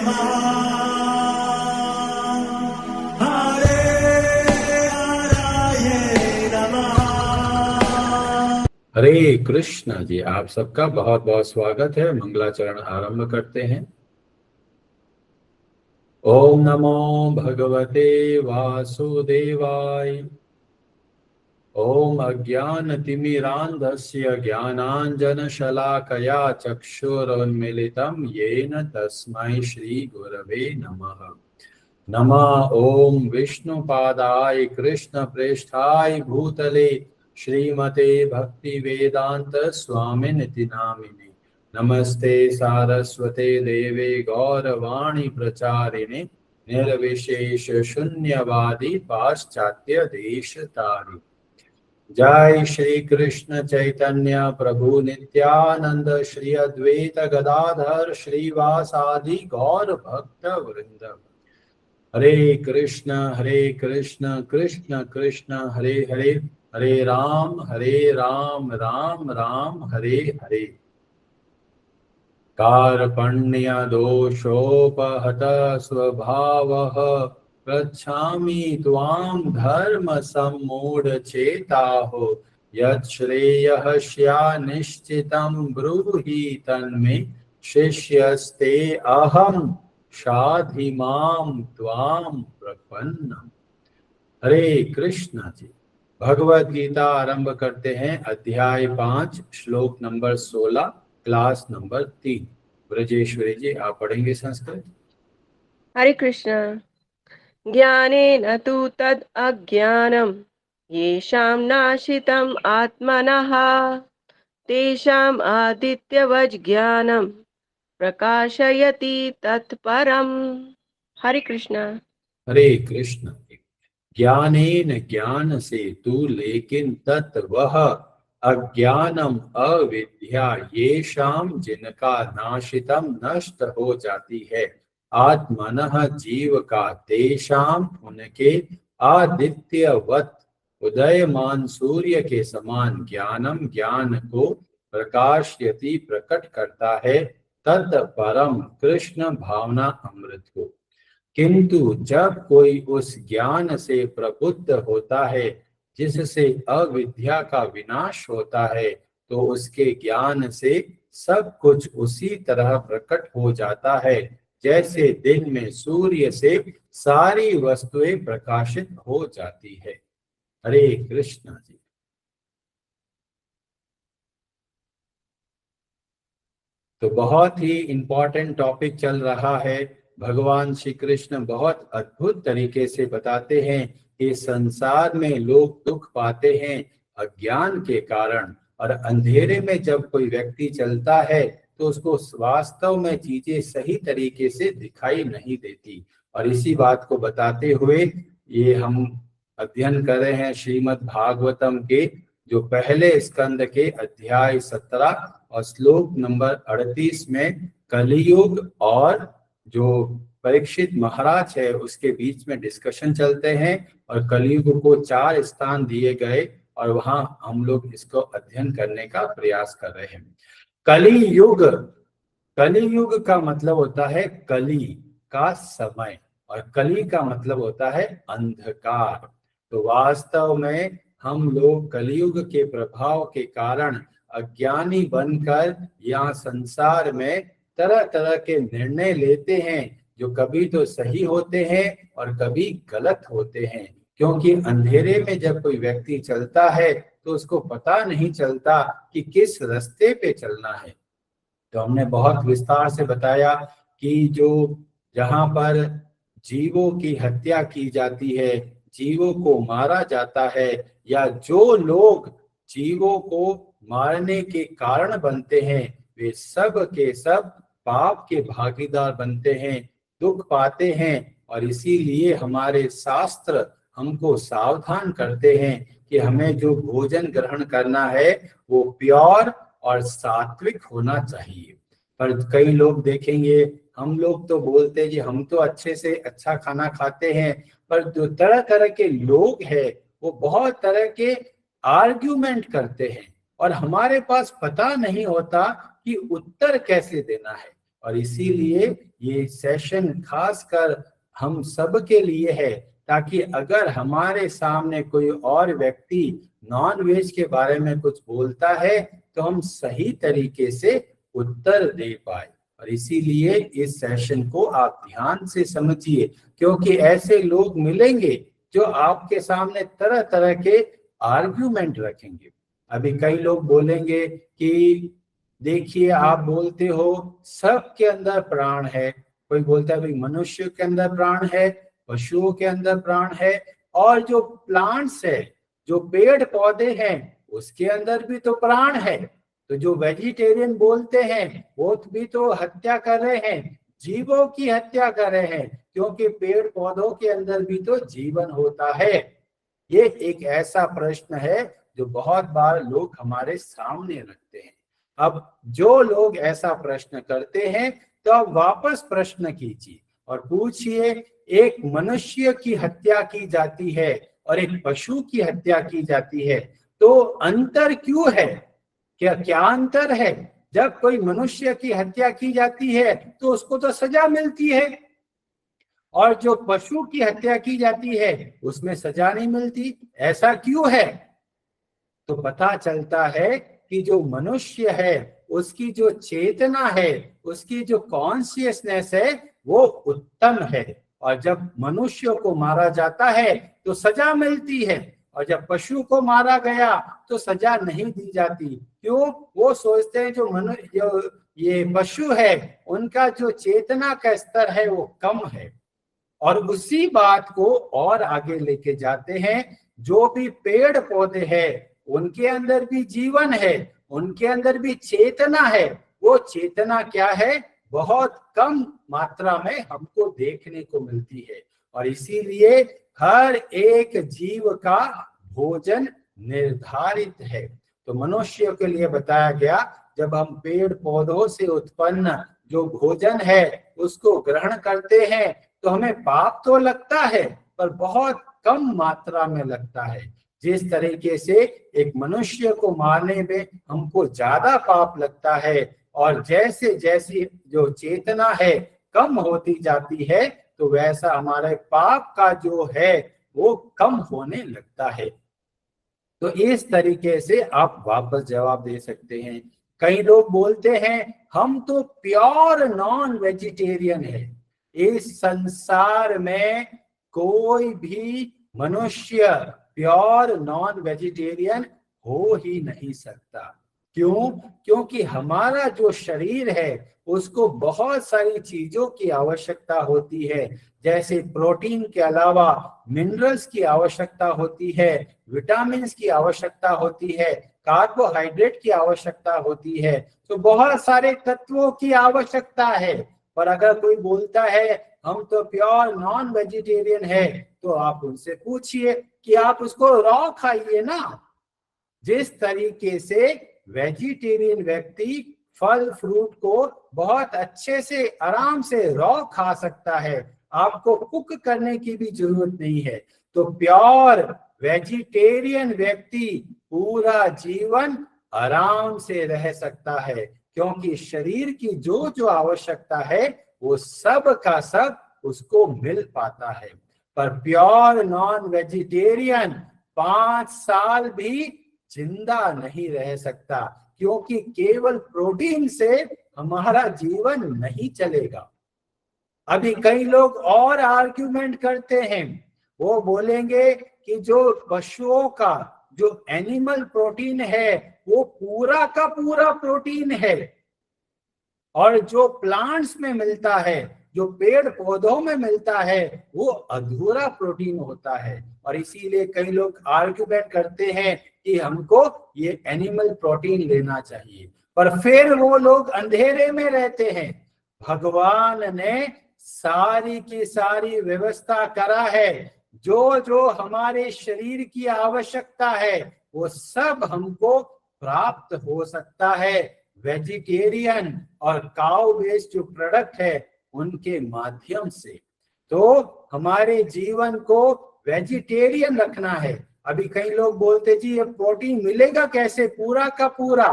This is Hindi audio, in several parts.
हरे कृष्ण जी। आप सबका बहुत बहुत स्वागत है। मंगलाचरण आरंभ करते हैं। ओम नमो भगवते वासुदेवाय। ओम अज्ञानतिमिरान्धस्य ज्ञानाञ्जनशलाकया चक्षुरुन्मीलितं येन तस्मै श्रीगुरवे नमः। नमः ओम विष्णुपादाय कृष्णप्रेष्ठाय भूतले श्रीमते भक्तिवेदांत स्वामिनिति नामिने। नमस्ते सारस्वते देवे गौरवाणी प्रचारिणे निर्विशेष शून्यवादी पाश्चात्य देश तारिणे। जय श्री कृष्ण चैतन्य प्रभु नित्यानंद श्री अद्वैत गदाधर श्रीवासादि गौर भक्त वृंद। हरे कृष्ण कृष्ण कृष्ण हरे हरे, हरे राम राम राम हरे हरे। कार्पण्य दोषोपहत स्वभावः पृच्छामि त्वां धर्म सम्मूढचेताः। यत् श्रेयः स्यान्निश्चितं ब्रूहि तन्मे शिष्यस्ते अहं शाधिमां त्वां प्रपन्नम्। हरे कृष्ण जी। भगवद गीता आरंभ करते हैं। अध्याय 5 श्लोक नंबर 16 क्लास नंबर 3। ब्रजेश्वरी जी आप पढ़ेंगे संस्कृत। हरे कृष्ण। ज्ञानेन तु तद् अज्ञानम् येषां नाशितम् आत्मनः तेषाम् आदित्यवज् ज्ञानं प्रकाशयति तत्परम्। हरे कृष्ण। हरे कृष्ण। ज्ञानेन ज्ञान से तू, लेकिन तत् वह अज्ञानम अविद्या येषाम जिनका नाशितम नष्ट हो जाती है आत्मनः जीव का, तेषाम उनके आदित्यवत उदयमान सूर्य के समान ज्ञानम ज्ञान को प्रकाशयति प्रकट करता है, तत् परम कृष्ण भावना अमृत को। किंतु जब कोई उस ज्ञान से प्रबुद्ध होता है जिससे अविद्या का विनाश होता है, तो उसके ज्ञान से सब कुछ उसी तरह प्रकट हो जाता है जैसे दिन में सूर्य से सारी वस्तुएं प्रकाशित हो जाती है। हरे कृष्ण जी। तो बहुत ही इंपॉर्टेंट टॉपिक चल रहा है। भगवान श्री कृष्ण बहुत अद्भुत तरीके से बताते हैं कि संसार में लोग दुख पाते हैं अज्ञान के कारण, और अंधेरे में जब कोई व्यक्ति चलता है तो उसको वास्तव में चीजें सही तरीके से दिखाई नहीं देती। और इसी बात को बताते हुए ये हम अध्ययन कर रहे हैं श्रीमद् भागवतम के जो पहले स्कंद के अध्याय 17 और श्लोक नंबर 38 में कलियुग और जो परीक्षित महाराज है उसके बीच में डिस्कशन चलते हैं, और कलियुग को 4 स्थान दिए गए और वहां हम लोग इसको अध्ययन करने का प्रयास कर रहे हैं। कलियुग, कलियुग का मतलब होता है कली का समय, और कली का मतलब होता है अंधकार। तो वास्तव में हम लोग कलियुग के प्रभाव के कारण अज्ञानी बनकर यहाँ संसार में तरह तरह के निर्णय लेते हैं जो कभी तो सही होते हैं और कभी गलत होते हैं। क्योंकि अंधेरे में जब कोई व्यक्ति चलता है तो उसको पता नहीं चलता कि किस रास्ते पे चलना है। तो हमने बहुत विस्तार से बताया कि जो जहाँ पर जीवों की हत्या की जाती है, जीवों को मारा जाता है, या जो लोग जीवों को मारने के कारण बनते हैं, वे सब के सब पाप के भागीदार बनते हैं, दुख पाते हैं। और इसीलिए हमारे शास्त्र हमको सावधान करते हैं कि हमें जो भोजन ग्रहण करना है वो प्योर और सात्विक होना चाहिए। पर कई लोग देखेंगे, हम लोग तो बोलते हैं कि हम तो अच्छे से अच्छा खाना खाते हैं, पर जो तरह तरह के लोग हैं वो बहुत तरह के आर्ग्यूमेंट करते हैं और हमारे पास पता नहीं होता कि उत्तर कैसे देना है। और इसीलिए ये सेशन खासकर हम सब के लिए है, ताकि अगर हमारे सामने कोई और व्यक्ति नॉन वेज के बारे में कुछ बोलता है तो हम सही तरीके से उत्तर दे पाए। और इसीलिए इस सेशन को आप ध्यान से समझिए, क्योंकि ऐसे लोग मिलेंगे जो आपके सामने तरह तरह के आर्ग्यूमेंट रखेंगे। अभी कई लोग बोलेंगे कि देखिए आप बोलते हो सबके अंदर प्राण है, कोई बोलता है भाई मनुष्य के अंदर प्राण है, पशुओं के अंदर प्राण है, और जो प्लांट्स है, जो पेड़ पौधे हैं, उसके अंदर भी तो प्राण है। तो जो वेजिटेरियन बोलते हैं वो भी तो हत्या कर रहे हैं, जीवों की हत्या कर रहे हैं, क्योंकि पेड़ पौधों के अंदर भी तो जीवन होता है। ये एक ऐसा प्रश्न है जो बहुत बार लोग हमारे सामने रखते हैं। अब जो लोग ऐसा प्रश्न करते हैं तो अब वापस प्रश्न कीजिए और पूछिए, एक मनुष्य की हत्या की जाती है और एक पशु की हत्या की जाती है, तो अंतर क्यों है? क्या अंतर है? जब कोई मनुष्य की हत्या की जाती है तो उसको तो सजा मिलती है, और जो पशु की हत्या की जाती है उसमें सजा नहीं मिलती। ऐसा क्यों है? तो पता चलता है कि जो मनुष्य है उसकी जो चेतना है, उसकी जो कॉन्शियसनेस है वो उत्तम है, और जब मनुष्य को मारा जाता है तो सजा मिलती है, और जब पशु को मारा गया तो सजा नहीं दी जाती। क्यों? वो सोचते हैं जो ये पशु है उनका जो चेतना का स्तर है वो कम है। और उसी बात को और आगे लेके जाते हैं, जो भी पेड़ पौधे हैं उनके अंदर भी जीवन है, उनके अंदर भी चेतना है। वो चेतना क्या है? बहुत कम मात्रा में हमको देखने को मिलती है, और इसीलिए हर एक जीव का भोजन निर्धारित है। तो मनुष्य के लिए बताया गया, जब हम पेड़ पौधों से उत्पन्न जो भोजन है उसको ग्रहण करते हैं तो हमें पाप तो लगता है, पर बहुत कम मात्रा में लगता है। जिस तरीके से एक मनुष्य को मारने में हमको ज्यादा पाप लगता है, और जैसे जैसी जो चेतना है कम होती जाती है, तो वैसा हमारे पाप का जो है वो कम होने लगता है। तो इस तरीके से आप वापस जवाब दे सकते हैं। कई लोग बोलते हैं हम तो प्योर नॉन वेजिटेरियन है। इस संसार में कोई भी मनुष्य प्योर नॉन वेजिटेरियन हो ही नहीं सकता। क्यों? क्योंकि हमारा जो शरीर है उसको बहुत सारी चीजों की आवश्यकता होती है, जैसे प्रोटीन के अलावा मिनरल्स की आवश्यकता होती है, विटामिन्स की आवश्यकता होती है, कार्बोहाइड्रेट की आवश्यकता होती है। तो बहुत सारे तत्वों की आवश्यकता है। पर अगर कोई बोलता है हम तो प्योर नॉन वेजिटेरियन है, तो आप उनसे पूछिए कि आप उसको रॉ खाइए ना। जिस तरीके से वेजिटेरियन व्यक्ति फल फ्रूट को बहुत अच्छे से आराम से रॉ खा सकता है, आपको कुक करने की भी जरूरत नहीं है, तो प्योर वेजिटेरियन व्यक्ति पूरा जीवन आराम से रह सकता है, क्योंकि शरीर की जो जो आवश्यकता है वो सब का सब उसको मिल पाता है। पर प्योर नॉन वेजिटेरियन 5 साल भी जिंदा नहीं रह सकता, क्योंकि केवल प्रोटीन से हमारा जीवन नहीं चलेगा। अभी कई लोग और आर्ग्यूमेंट करते हैं, वो बोलेंगे कि जो पशुओं का जो एनिमल प्रोटीन है वो पूरा का पूरा प्रोटीन है, और जो प्लांट्स में मिलता है, जो पेड़ पौधों में मिलता है, वो अधूरा प्रोटीन होता है। और इसीलिए कई लोग आर्ग्यूमेंट करते हैं कि हमको ये एनिमल प्रोटीन लेना चाहिए, पर फिर वो लोग अंधेरे में रहते हैं। भगवान ने सारी की सारी व्यवस्था करा है, जो जो हमारे शरीर की आवश्यकता है वो सब हमको प्राप्त हो सकता है वेजिटेरियन और काउ बेस्ड जो प्रोडक्ट है उनके माध्यम से। तो हमारे जीवन को वेजिटेरियन रखना है। अभी कई लोग बोलते जी ये प्रोटीन मिलेगा कैसे पूरा का पूरा?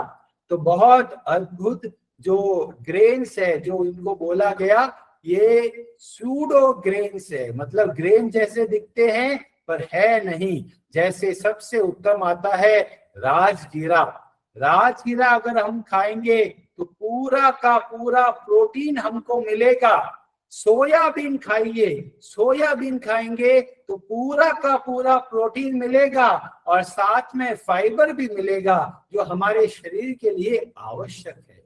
तो बहुत अद्भुत जो ग्रेन्स है, जो इनको बोला गया, ये सूडो ग्रेन्स है, मतलब ग्रेन जैसे दिखते हैं पर है नहीं। जैसे सबसे उत्तम आता है राजगीरा। राजगीरा अगर हम खाएंगे तो पूरा का पूरा प्रोटीन हमको मिलेगा। सोयाबीन खाइए, सोयाबीन खाएंगे तो पूरा का पूरा प्रोटीन मिलेगा और साथ में फाइबर भी मिलेगा जो हमारे शरीर के लिए आवश्यक है।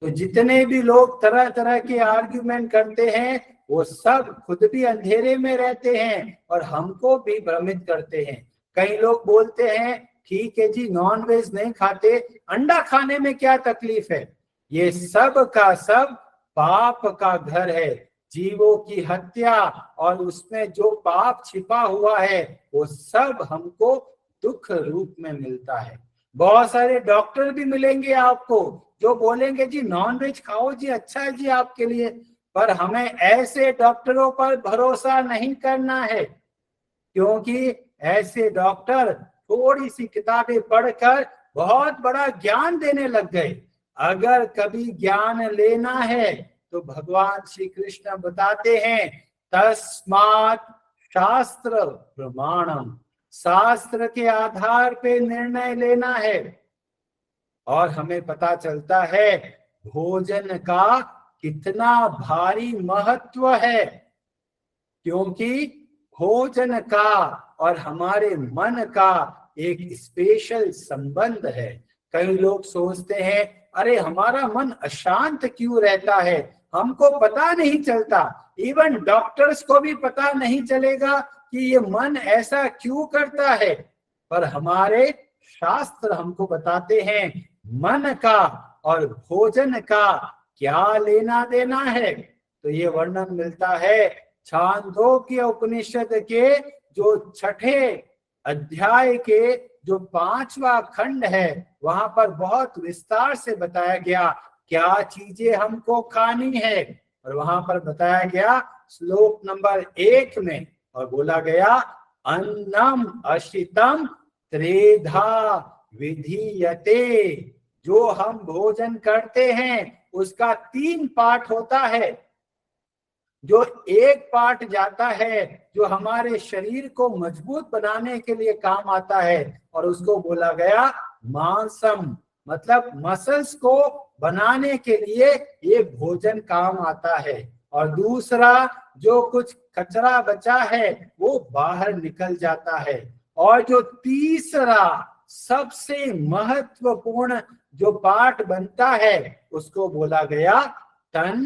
तो जितने भी लोग तरह तरह के आर्ग्यूमेंट करते हैं वो सब खुद भी अंधेरे में रहते हैं और हमको भी भ्रमित करते हैं। कई लोग बोलते हैं ठीक है जी, नॉन वेज नहीं खाते, अंडा खाने में क्या तकलीफ है। ये सब का सब पाप का घर है। जीवों की हत्या और उसमें जो पाप छिपा हुआ है वो सब हमको दुख रूप में मिलता है। बहुत सारे डॉक्टर भी मिलेंगे आपको जो बोलेंगे जी नॉन वेज खाओ जी, अच्छा है जी आपके लिए, पर हमें ऐसे डॉक्टरों पर भरोसा नहीं करना है, क्योंकि ऐसे डॉक्टर थोड़ी सी किताबें पढ़कर बहुत बड़ा ज्ञान देने लग गए। अगर कभी ज्ञान लेना है तो भगवान श्री कृष्ण बताते हैं तस्मात् शास्त्र प्रमाणम, शास्त्र के आधार पे निर्णय लेना है। और हमें पता चलता है भोजन का कितना भारी महत्व है, क्योंकि भोजन का और हमारे मन का एक स्पेशल संबंध है। कई लोग सोचते हैं अरे हमारा मन अशांत क्यों रहता है, हमको पता नहीं चलता। इवन डॉक्टर्स को भी पता नहीं चलेगा कि ये मन ऐसा क्यों करता है, पर हमारे शास्त्र हमको बताते हैं मन का और भोजन का क्या लेना देना है। तो ये वर्णन मिलता है छांदोग्य उपनिषद के जो छठे अध्याय के जो 5वां खंड है, वहां पर बहुत विस्तार से बताया गया क्या चीजें हमको खानी है। और वहां पर बताया गया श्लोक नंबर 1 में, और बोला गया अन्नम अशितम त्रेधा विधीयते। जो हम भोजन करते हैं उसका 3 पार्ट होता है। जो एक पार्ट जाता है जो हमारे शरीर को मजबूत बनाने के लिए काम आता है, और उसको बोला गया मांसम, मतलब मसल्स को बनाने के लिए ये भोजन काम आता है। और दूसरा जो कुछ कचरा बचा है वो बाहर निकल जाता है। और जो तीसरा सबसे महत्वपूर्ण जो पार्ट बनता है उसको बोला गया तन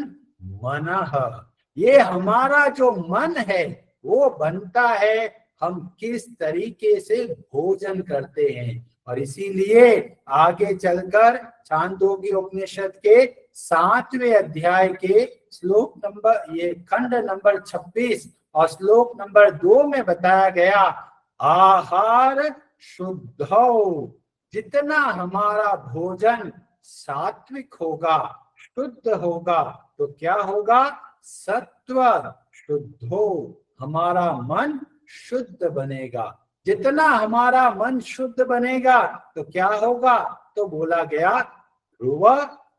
मनः। ये हमारा जो मन है वो बनता है हम किस तरीके से भोजन करते हैं। और इसीलिए आगे चलकर छांदोग्य उपनिषद के 7वें अध्याय के श्लोक नंबर, ये खंड नंबर 26 और श्लोक नंबर 2 में बताया गया आहार शुद्धौ, जितना हमारा भोजन सात्विक होगा, शुद्ध होगा, तो क्या होगा, सत्व शुद्धो, हमारा मन शुद्ध बनेगा। जितना हमारा मन शुद्ध बनेगा तो क्या होगा, तो बोला गया ध्रुव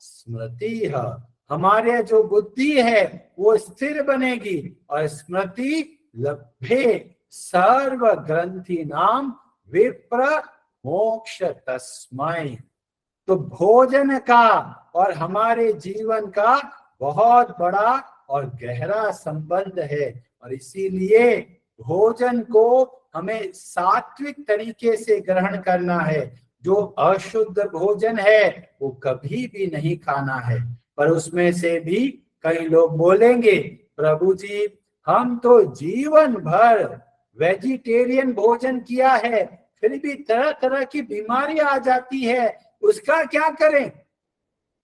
स्मृति, हमारे जो बुद्धि है वो स्थिर बनेगी। और स्मृति लभ्ये सर्व ग्रंथि नाम विप्र मोक्ष तस्मै। तो भोजन का और हमारे जीवन का बहुत बड़ा और गहरा संबंध है। और इसीलिए भोजन को हमें सात्विक तरीके से ग्रहण करना है। जो अशुद्ध भोजन है वो कभी भी नहीं खाना है। पर उसमें से भी कई लोग बोलेंगे प्रभु जी हम तो जीवन भर वेजिटेरियन भोजन किया है, फिर भी तरह तरह की बीमारियां आ जाती है, उसका क्या करें।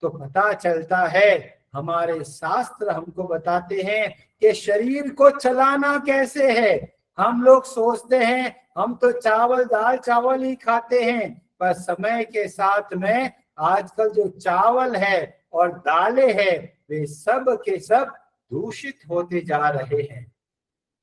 तो पता चलता है हमारे शास्त्र हमको बताते हैं कि शरीर को चलाना कैसे है। हम लोग सोचते हैं हम तो चावल दाल चावल ही खाते हैं, पर समय के साथ में आजकल जो चावल है और दालें हैं वे सब के सब दूषित होते जा रहे हैं।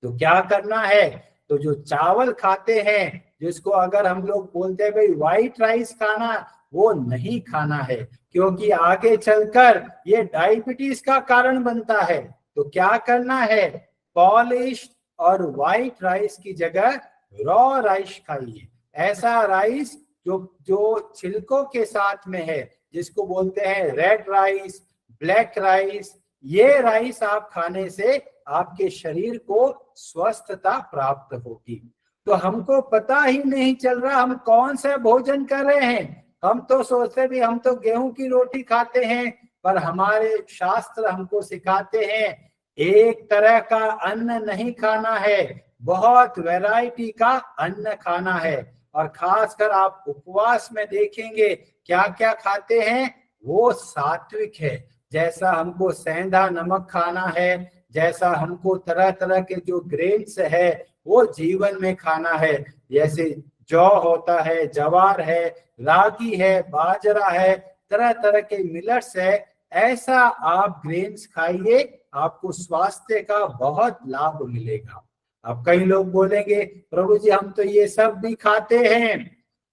तो क्या करना है, तो जो चावल खाते हैं, जिसको अगर हम लोग बोलते हैं भाई व्हाइट राइस खाना वो नहीं खाना है, क्योंकि आगे चलकर ये डायबिटीज का कारण बनता है। तो क्या करना है, पॉलिश और व्हाइट राइस की जगह रॉ राइस खाइए। ऐसा राइस जो जो छिलकों के साथ में है, जिसको बोलते हैं रेड राइस, ब्लैक राइस, ये राइस आप खाने से आपके शरीर को स्वस्थता प्राप्त होगी। तो हमको पता ही नहीं चल रहा हम कौन सा भोजन कर रहे हैं। हम तो सोचते भी हम तो गेहूं की रोटी खाते हैं, पर हमारे शास्त्र हमको सिखाते हैं एक तरह का अन्न नहीं खाना है, बहुत वैरायटी का अन्न खाना है। और खासकर आप उपवास में देखेंगे क्या क्या खाते हैं, वो सात्विक है। जैसा हमको सेंधा नमक खाना है, जैसा हमको तरह तरह के जो ग्रेन्स है वो जीवन में खाना है, जैसे जौ होता है, जवार है, रागी है, बाजरा है, तरह तरह के मिलेट्स है, ऐसा आप ग्रेन्स खाइए, आपको स्वास्थ्य का बहुत लाभ मिलेगा। अब कई लोग बोलेंगे प्रभु जी हम तो ये सब भी खाते हैं।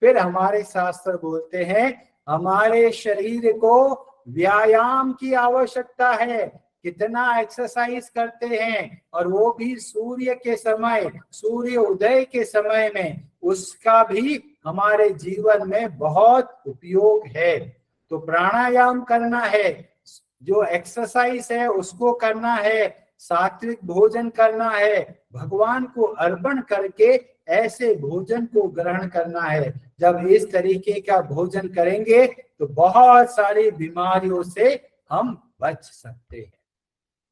फिर हमारे शास्त्र बोलते हैं हमारे शरीर को व्यायाम की आवश्यकता है। कितना एक्सरसाइज करते हैं, और वो भी सूर्य के समय, सूर्य उदय के समय में, उसका भी हमारे जीवन में बहुत उपयोग है। तो प्राणायाम करना है, जो एक्सरसाइज है उसको करना है, सात्विक भोजन करना है, भगवान को अर्पण करके ऐसे भोजन को ग्रहण करना है। जब इस तरीके का भोजन करेंगे तो बहुत सारी बीमारियों से हम बच सकते हैं।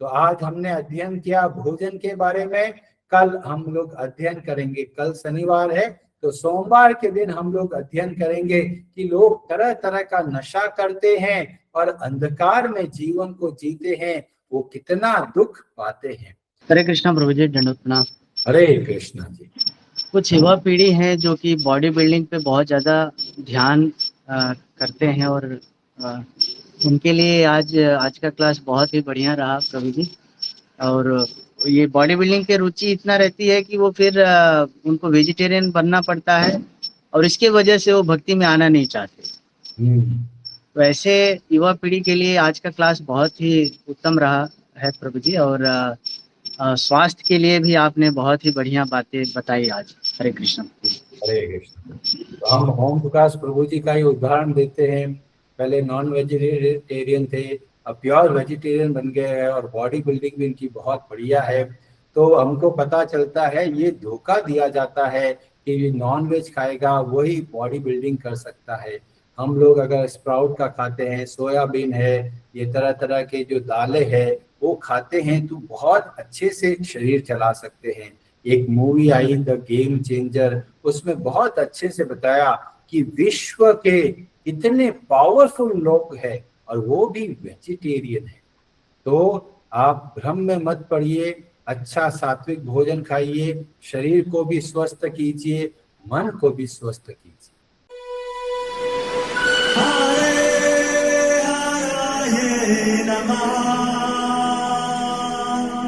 तो आज हमने अध्ययन किया भोजन के बारे में। कल हम लोग अध्ययन करेंगे, कल शनिवार है तो सोमवार के दिन हम लोग अध्ययन करेंगे कि लोग तरह तरह का नशा करते हैं और अंधकार में जीवन को जीते हैं, वो कितना दुख पाते हैं। हरे कृष्णा प्रभु जी, दंडवत प्रणाम। हरे कृष्णा जी। कुछ युवा पीढ़ी है जो कि बॉडी बिल्डिंग पे बहुत ज़्यादा ध्यान करते हैं, और उनके लिए आज का क्लास बहुत ही बढ़िया रहा प्रभु जी। और ये बॉडी बिल्डिंग के रुचि इतना रहती है कि वो फिर उनको वेजिटेरियन बनना पड़ता है, और इसके वजह से वो भक्ति में आना नहीं चाहते। तो ऐसे युवा पीढ़ी के लिए आज का क्लास बहुत ही उत्तम रहा है प्रभु जी। और स्वास्थ्य के लिए भी आपने बहुत ही बढ़िया बातें बताई आज। हरे कृष्ण। हरे कृष्ण। तो हम ओम प्रकाश प्रभु जी का ही उदाहरण देते हैं। पहले नॉन वेजिटेरियन थे, अब प्योर वेजिटेरियन बन गए हैं, और बॉडी बिल्डिंग भी इनकी बहुत बढ़िया है। तो हमको पता चलता है ये धोखा दिया जाता है कि नॉन वेज खाएगा वही बॉडी बिल्डिंग कर सकता है। हम लोग अगर स्प्राउट का खाते हैं, सोयाबीन है, ये तरह तरह के जो दालें है वो खाते हैं तो बहुत अच्छे से शरीर चला सकते हैं। एक movie I the game changer, उसमें बहुत अच्छे से बताया कि विश्व के इतने पावरफुल लोग हैं और वो भी वेजिटेरियन है। तो आप भ्रम में मत पड़िए, अच्छा सात्विक भोजन खाइए, शरीर को भी स्वस्थ कीजिए, मन को भी स्वस्थ कीजिए। Hare Hare Namaha